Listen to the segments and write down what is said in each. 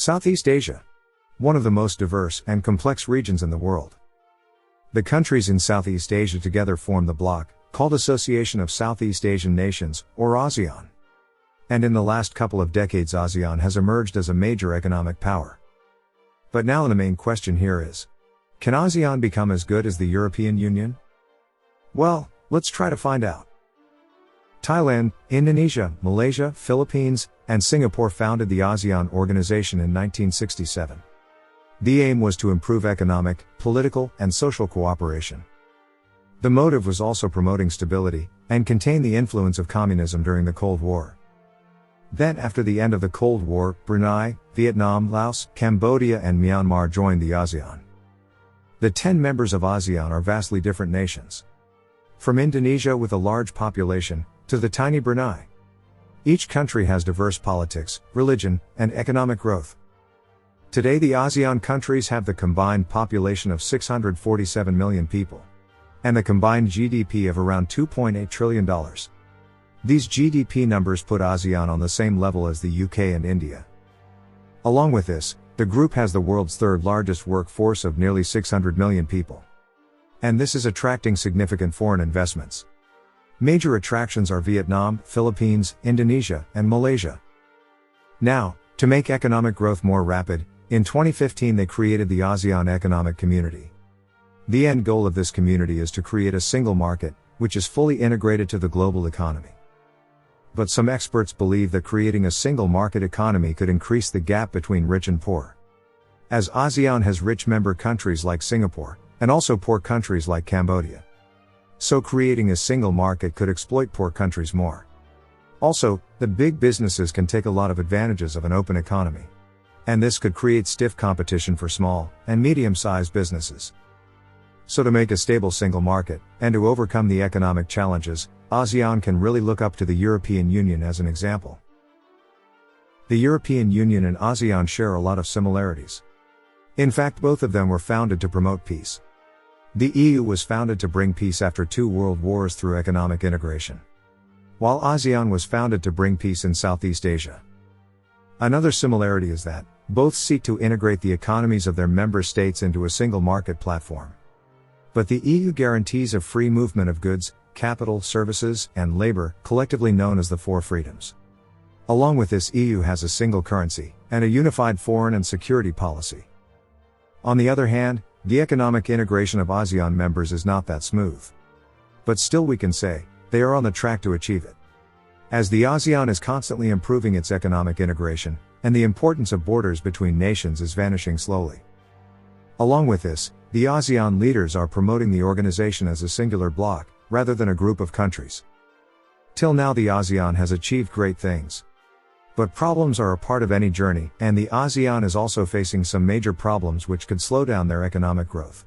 Southeast Asia. One of the most diverse and complex regions in the world. The countries in Southeast Asia together form the bloc, called Association of Southeast Asian Nations, or ASEAN. And in the last couple of decades ASEAN has emerged as a major economic power. But now the main question here is, can ASEAN become as good as the European Union? Well, let's try to find out. Thailand, Indonesia, Malaysia, Philippines, and Singapore founded the ASEAN organization in 1967. The aim was to improve economic, political, and social cooperation. The motive was also promoting stability, and contain the influence of communism during the Cold War. Then after the end of the Cold War, Brunei, Vietnam, Laos, Cambodia and Myanmar joined the ASEAN. The 10 members of ASEAN are vastly different nations. From Indonesia with a large population, to the tiny Brunei. Each country has diverse politics, religion, and economic growth. Today the ASEAN countries have the combined population of 647 million people. And the combined GDP of around $2.8 trillion. These GDP numbers put ASEAN on the same level as the UK and India. Along with this, the group has the world's third largest workforce of nearly 600 million people. And this is attracting significant foreign investments. Major attractions are Vietnam, Philippines, Indonesia, and Malaysia. Now, to make economic growth more rapid, in 2015 they created the ASEAN Economic Community. The end goal of this community is to create a single market, which is fully integrated to the global economy. But some experts believe that creating a single market economy could increase the gap between rich and poor. As ASEAN has rich member countries like Singapore, and also poor countries like Cambodia. So creating a single market could exploit poor countries more. Also, the big businesses can take a lot of advantages of an open economy. And this could create stiff competition for small and medium-sized businesses. So to make a stable single market, and to overcome the economic challenges, ASEAN can really look up to the European Union as an example. The European Union and ASEAN share a lot of similarities. In fact, both of them were founded to promote peace. The EU was founded to bring peace after 2 world wars through economic integration. While ASEAN was founded to bring peace in Southeast Asia. Another similarity is that, both seek to integrate the economies of their member states into a single market platform. But the EU guarantees a free movement of goods, capital, services, and labor, collectively known as the 4 freedoms. Along with this, EU has a single currency, and a unified foreign and security policy. On the other hand, the economic integration of ASEAN members is not that smooth. But still we can say, they are on the track to achieve it. As the ASEAN is constantly improving its economic integration, and the importance of borders between nations is vanishing slowly. Along with this, the ASEAN leaders are promoting the organization as a singular bloc, rather than a group of countries. Till now the ASEAN has achieved great things. But problems are a part of any journey, and the ASEAN is also facing some major problems which could slow down their economic growth.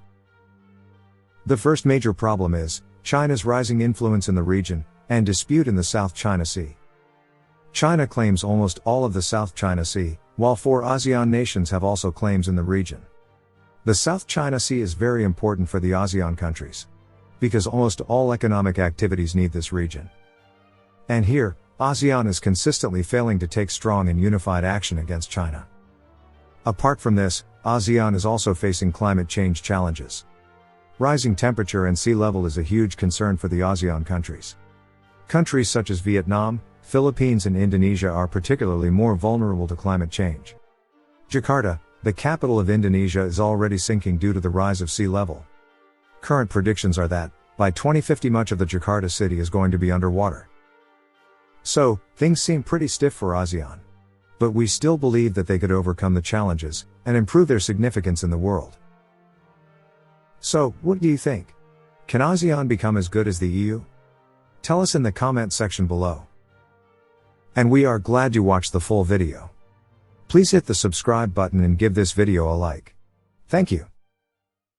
The first major problem is China's rising influence in the region, and dispute in the South China Sea. China claims almost all of the South China Sea, while 4 ASEAN nations have also claims in the region. The South China Sea is very important for the ASEAN countries. Because almost all economic activities need this region. And here, ASEAN is consistently failing to take strong and unified action against China. Apart from this, ASEAN is also facing climate change challenges. Rising temperature and sea level is a huge concern for the ASEAN countries. Countries such as Vietnam, Philippines and Indonesia are particularly more vulnerable to climate change. Jakarta, the capital of Indonesia, is already sinking due to the rise of sea level. Current predictions are that, by 2050 much of the Jakarta city is going to be underwater. So, things seem pretty stiff for ASEAN. But we still believe that they could overcome the challenges, and improve their significance in the world. So, what do you think? Can ASEAN become as good as the EU? Tell us in the comment section below. And we are glad you watched the full video. Please hit the subscribe button and give this video a like. Thank you.